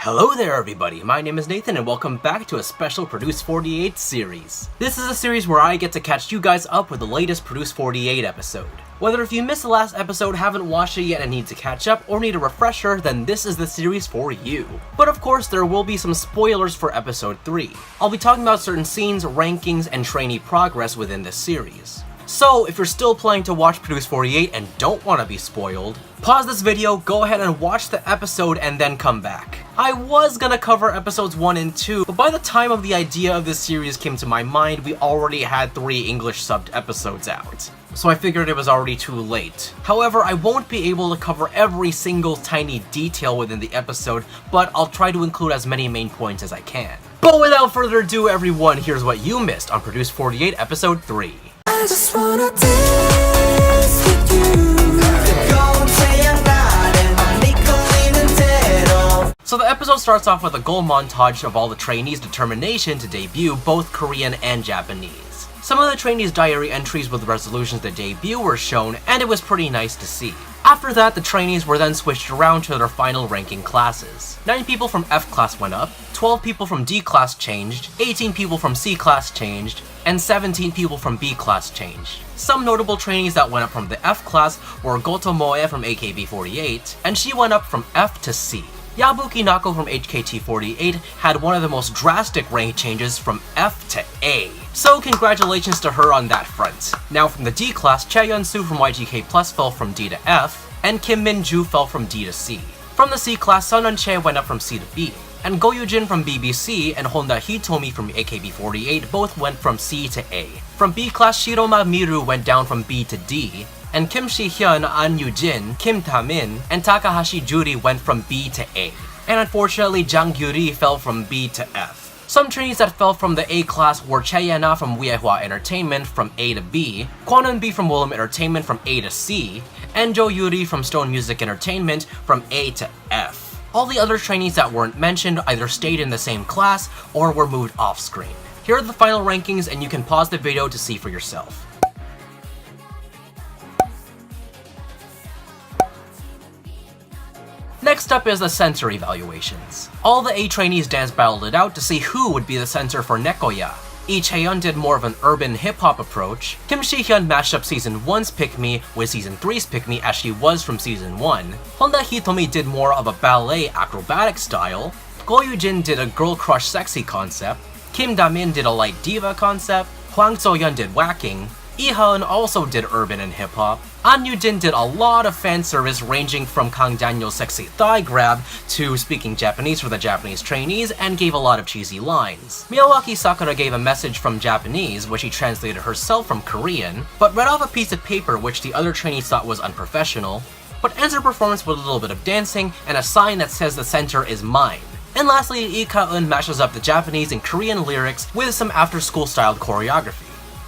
Hello there everybody, my name is Nathan and welcome back to a special Produce 48 series. This is a series where I get to catch you guys up with the latest Produce 48 episode. Whether if you missed the last episode, haven't watched it yet and need to catch up, or need a refresher, then this is the series for you. But of course, there will be some spoilers for episode 3. I'll be talking about certain scenes, rankings, and trainee progress within this series. So, if you're still planning to watch Produce 48 and don't want to be spoiled, pause this video, go ahead and watch the episode, and then come back. I was gonna cover episodes 1 and 2, but by the time of the idea of this series came to my mind, we already had 3 English subbed episodes out. So I figured it was already too late. However, I won't be able to cover every single tiny detail within the episode, but I'll try to include as many main points as I can. But without further ado everyone, here's what you missed on Produce 48 episode 3. I just wanna dance with you. So the episode starts off with a goal montage of all the trainees' determination to debut both Korean and Japanese. Some of the trainees' diary entries with resolutions to debut were shown, and it was pretty nice to see. After that, the trainees were then switched around to their final ranking classes. 9 people from F class went up, 12 people from D class changed, 18 people from C class changed, and 17 people from B class changed. Some notable trainees that went up from the F class were Goto Moe from AKB48, and she went up from F to C. Yabuki Nako from HKT48 had one of the most drastic rank changes from F to A. So congratulations to her on that front. Now from the D class, Chaeyeon-soo from YGK Plus fell from D to F, and Kim Min-ju fell from D to C. From the C class, Sun Eun-chae went up from C to B, and Go Yoo-jin from BBC and Honda Hitomi from AKB48 both went from C to A. From B class, Shiroma Miru went down from B to D, and Kim Si-hyun, An Yu-jin, Kim Ta-min, and Takahashi Juri went from B to A. And unfortunately, Jang Gyuri fell from B to F. Some trainees that fell from the A class were Chae-na from Wiehwa Entertainment from A to B, Kwon Eun-bi from Willem Entertainment from A to C, and Jo Yuri from Stone Music Entertainment from A to F. All the other trainees that weren't mentioned either stayed in the same class or were moved off screen. Here are the final rankings and you can pause the video to see for yourself. Next up is the censor evaluations. All the A trainees dance battled it out to see who would be the censor for Nekoya. Lee Chae-yeon did more of an urban hip-hop approach, Kim Si-hyun mashed up Season 1's Pick Me with Season 3's Pick Me as she was from Season 1, Honda Hitomi did more of a ballet acrobatic style, Go Yoo-jin did a girl crush sexy concept, Kim Da-min did a light diva concept, Hwang So-yeon did whacking, Lee Ha-eun also did urban and hip-hop, An Yu-jin did a lot of fan service ranging from Kang Daniel's sexy thigh grab to speaking Japanese for the Japanese trainees and gave a lot of cheesy lines. Miyawaki Sakura gave a message from Japanese, which she translated herself from Korean, but read off a piece of paper which the other trainees thought was unprofessional, but ends her performance with a little bit of dancing and a sign that says the center is mine. And lastly, Lee Ka-eun mashes up the Japanese and Korean lyrics with some after-school styled choreography.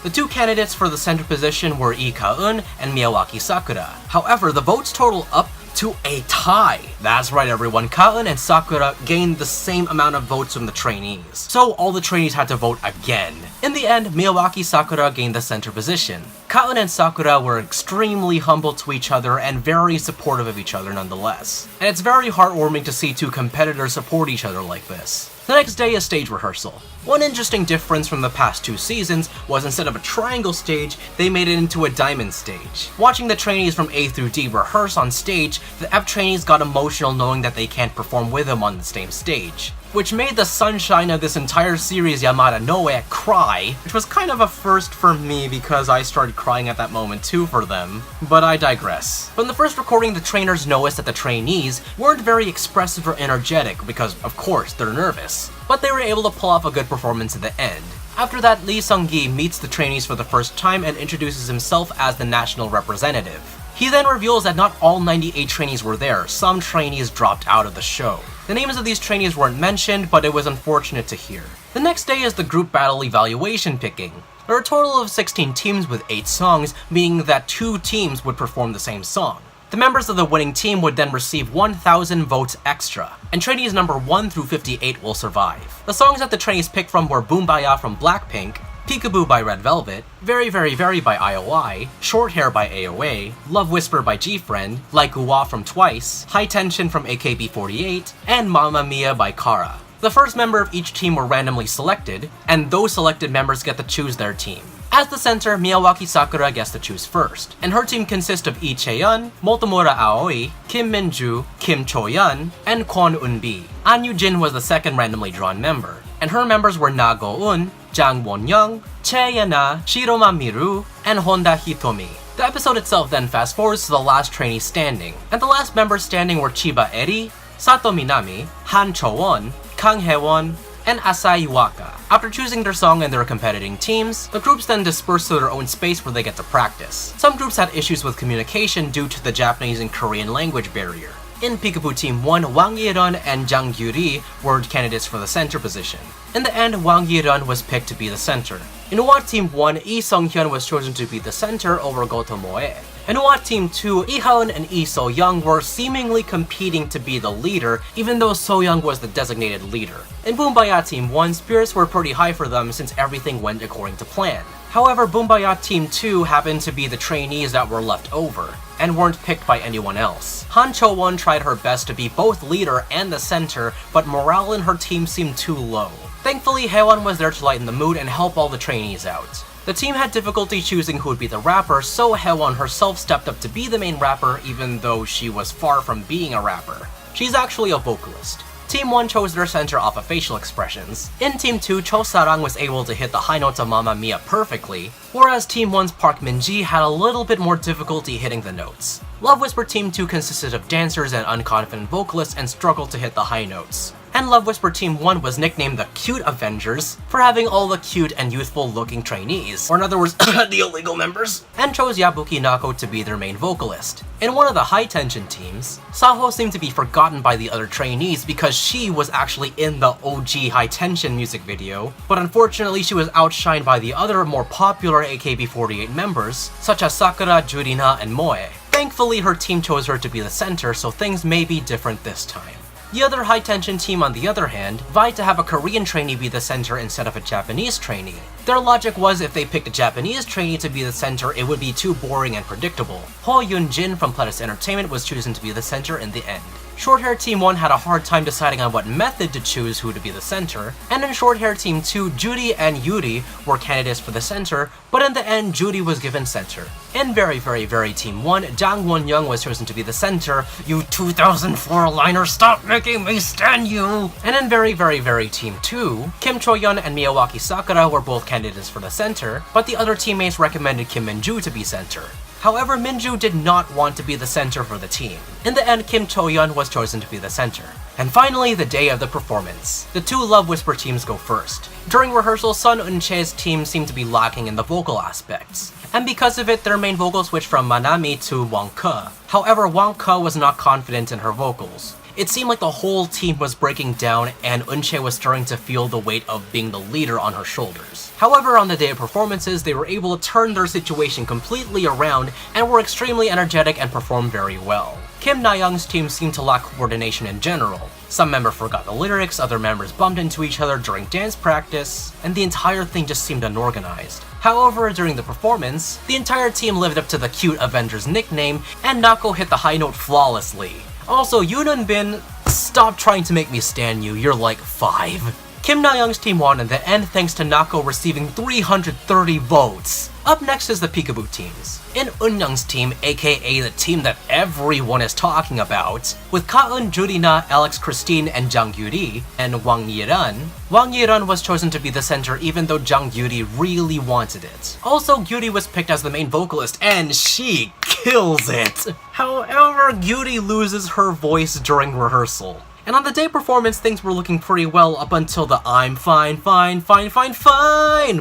The 2 candidates for the center position were Lee Ka-eun and Miyawaki Sakura. However, the votes total up to a tie. That's right everyone, Ka-eun and Sakura gained the same amount of votes from the trainees. So all the trainees had to vote again. In the end, Miyawaki Sakura gained the center position. Ka-eun and Sakura were extremely humble to each other and very supportive of each other nonetheless. And it's very heartwarming to see 2 competitors support each other like this. The next day is stage rehearsal. One interesting difference from the past 2 seasons was instead of a triangle stage, they made it into a diamond stage. Watching the trainees from A through D rehearse on stage, the F trainees got emotional knowing that they can't perform with them on the same stage, which made the sunshine of this entire series, Yamada Noe, cry, which was kind of a first for me because I started crying at that moment too for them, but I digress. From the first recording, the trainers noticed that the trainees weren't very expressive or energetic because, of course, they're nervous, but they were able to pull off a good performance at the end. After that, Lee Sung-gi meets the trainees for the first time and introduces himself as the national representative. He then reveals that not all 98 trainees were there, some trainees dropped out of the show. The names of these trainees weren't mentioned, but it was unfortunate to hear. The next day is the group battle evaluation picking. There are a total of 16 teams with 8 songs, meaning that 2 teams would perform the same song. The members of the winning team would then receive 1,000 votes extra, and trainees number 1 through 58 will survive. The songs that the trainees picked from were Boombaya from Blackpink, Peekaboo by Red Velvet, Very Very Very by IOI, Short Hair by AOA, Love Whisper by G-Friend, Like Uwa from Twice, High Tension from AKB48, and Mamma Mia by Kara. The first member of each team were randomly selected, and those selected members get to choose their team. As the center, Miyawaki Sakura gets to choose first, and her team consists of Lee Chae-yeon, Motomura Aoi, Kim Min-ju, Kim Cho-yeon, and Kwon Eun-bi. An Yu-jin was the second randomly drawn member, and her members were Na Go-eun, Jang Won-young, Chae Yana, Shiroma Miru, and Honda Hitomi. The episode itself then fast forwards to the last trainee standing, and the last members standing were Chiba Eri, Sato Minami, Han Cho-won, Kang Hae-won, and Asai Waka. After choosing their song and their competing teams, the groups then disperse to their own space where they get to practice. Some groups had issues with communication due to the Japanese and Korean language barrier. In Peekaboo Team 1, Wang Yi-reon and Jang Gyuri were candidates for the center position. In the end, Wang Yi-reon was picked to be the center. In UA Team 1, Lee Sung-hyun was chosen to be the center over Goto Moe. In UA Team 2, Lee Ha-eun and Lee So-young were seemingly competing to be the leader, even though So-young was the designated leader. In Boombaya Team 1, spirits were pretty high for them since everything went according to plan. However, Boombaya Team 2 happened to be the trainees that were left over, and weren't picked by anyone else. Han Cho-won tried her best to be both leader and the center, but morale in her team seemed too low. Thankfully, Haewon was there to lighten the mood and help all the trainees out. The team had difficulty choosing who would be the rapper, so Haewon herself stepped up to be the main rapper even though she was far from being a rapper. She's actually a vocalist. Team 1 chose their center off of facial expressions. In Team 2, Cho Sarang was able to hit the high notes of Mamma Mia perfectly, whereas Team 1's Park Min-ji had a little bit more difficulty hitting the notes. Love Whisper Team 2 consisted of dancers and unconfident vocalists and struggled to hit the high notes. And Love Whisper Team 1 was nicknamed the Cute Avengers for having all the cute and youthful looking trainees, or in other words, the illegal members, and chose Yabuki Nako to be their main vocalist. In one of the high tension teams, Saho seemed to be forgotten by the other trainees because she was actually in the OG high tension music video, but unfortunately she was outshined by the other more popular AKB48 members, such as Sakura, Jurina, and Moe. Thankfully, her team chose her to be the center, so things may be different this time. The other high-tension team, on the other hand, vied to have a Korean trainee be the center instead of a Japanese trainee. Their logic was if they picked a Japanese trainee to be the center, it would be too boring and predictable. Ho Yoon-jin from Pledis Entertainment was chosen to be the center in the end. Short Hair Team 1 had a hard time deciding on what method to choose who to be the center, and in Short Hair Team 2, Judy and Yuri were candidates for the center, but in the end, Judy was given center. In Very Very Very Team 1, Jang Won-young was chosen to be the center. You 2004 liner, stop making me stand you! And in Very Very Very Team 2, Kim Cho-yeon and Miyawaki Sakura were both candidates for the center, but the other teammates recommended Kim Min-ju to be center. However, Min-ju did not want to be the center for the team. In the end, Kim Cho-yeon was chosen to be the center. And finally, the day of the performance. The two Love Whisper teams go first. During rehearsal, Sun Eun-che's team seemed to be lacking in the vocal aspects, and because of it, their main vocal switched from Manami to Wang Ke. However, Wang Ke was not confident in her vocals. It seemed like the whole team was breaking down and Eun-che was starting to feel the weight of being the leader on her shoulders. However, on the day of performances, they were able to turn their situation completely around and were extremely energetic and performed very well. Kim Na-young's team seemed to lack coordination in general. Some members forgot the lyrics, other members bumped into each other during dance practice, and the entire thing just seemed unorganized. However, during the performance, the entire team lived up to the Cute Avengers nickname, and Nako hit the high note flawlessly. Also, Yoon Eun-bin, stop trying to make me stand you, you're like 5. Kim Na-young's team won in the end thanks to Nako receiving 330 votes. Up next is the Peekaboo teams. In Eun-young's team, aka the team that everyone is talking about, with Ka-eun, Jurina, Alex Christine, and Jang Gyuri, and Wang Yi-reon was chosen to be the center even though Jang Gyuri really wanted it. Also, Gyuri was picked as the main vocalist, and she kills it! However, Gyuri loses her voice during rehearsal. And on the day performance, things were looking pretty well up until the I'm fine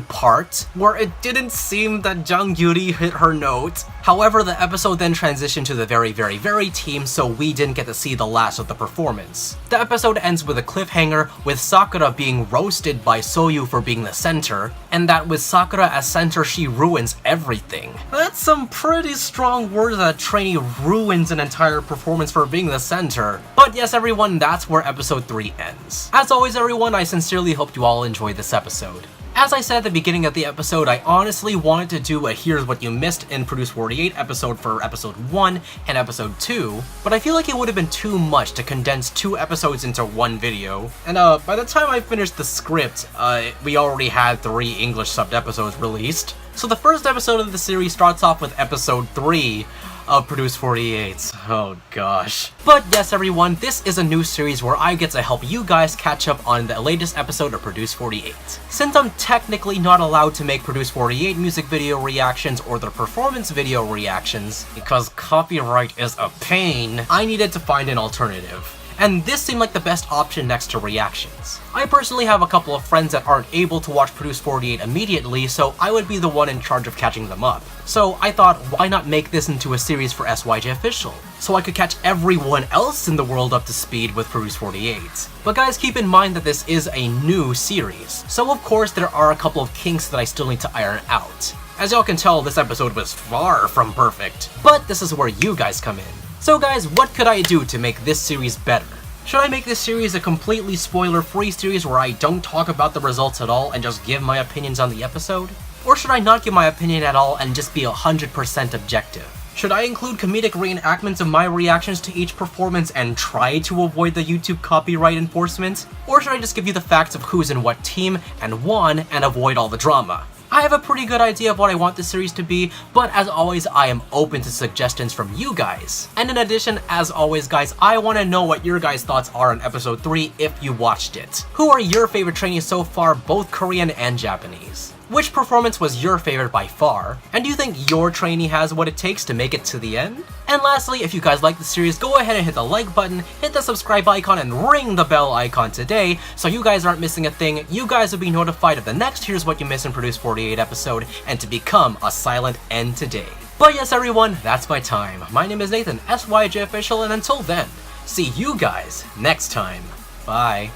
part, where it didn't seem that Jang Gyuri hit her note. However, the episode then transitioned to the Very Very Very team, so we didn't get to see the last of the performance. The episode ends with a cliffhanger, with Sakura being roasted by Soyu for being the center, and that with Sakura as center, she ruins everything. That's some pretty strong words that a trainee ruins an entire performance for being the center. But yes, everyone, that's where episode 3 ends. As always, everyone, I sincerely hope you all enjoyed this episode. As I said at the beginning of the episode, I honestly wanted to do a Here's What You Missed in Produce 48 episode for episode 1 and episode 2, but I feel like it would have been too much to condense 2 episodes into one video. And by the time I finished the script, we already had 3 English subbed episodes released. So the first episode of the series starts off with episode 3 of Produce 48. Oh gosh. But yes everyone, this is a new series where I get to help you guys catch up on the latest episode of Produce 48. Since I'm technically not allowed to make Produce 48 music video reactions or their performance video reactions, because copyright is a pain, I needed to find an alternative. And this seemed like the best option next to reactions. I personally have a couple of friends that aren't able to watch Produce 48 immediately, so I would be the one in charge of catching them up. So I thought, why not make this into a series for SYJOfficial, so I could catch everyone else in the world up to speed with Produce 48. But guys, keep in mind that this is a new series, so of course there are a couple of kinks that I still need to iron out. As y'all can tell, this episode was far from perfect, but this is where you guys come in. So guys, what could I do to make this series better? Should I make this series a completely spoiler-free series where I don't talk about the results at all and just give my opinions on the episode? Or should I not give my opinion at all and just be 100% objective? Should I include comedic reenactments of my reactions to each performance and try to avoid the YouTube copyright enforcement? Or should I just give you the facts of who's in what team and won and avoid all the drama? I have a pretty good idea of what I want this series to be, but as always, I am open to suggestions from you guys. And in addition, as always guys, I want to know what your guys' thoughts are on episode 3 if you watched it. Who are your favorite trainees so far, both Korean and Japanese? Which performance was your favorite by far? And do you think your trainee has what it takes to make it to the end? And lastly, if you guys like the series, go ahead and hit the like button, hit the subscribe icon, and ring the bell icon today, so you guys aren't missing a thing. You guys will be notified of the next Here's What You Missed in Produce 48 episode, and to become a silent end today. But yes everyone, that's my time. My name is Nathan, SYJOfficial, and until then, see you guys next time. Bye.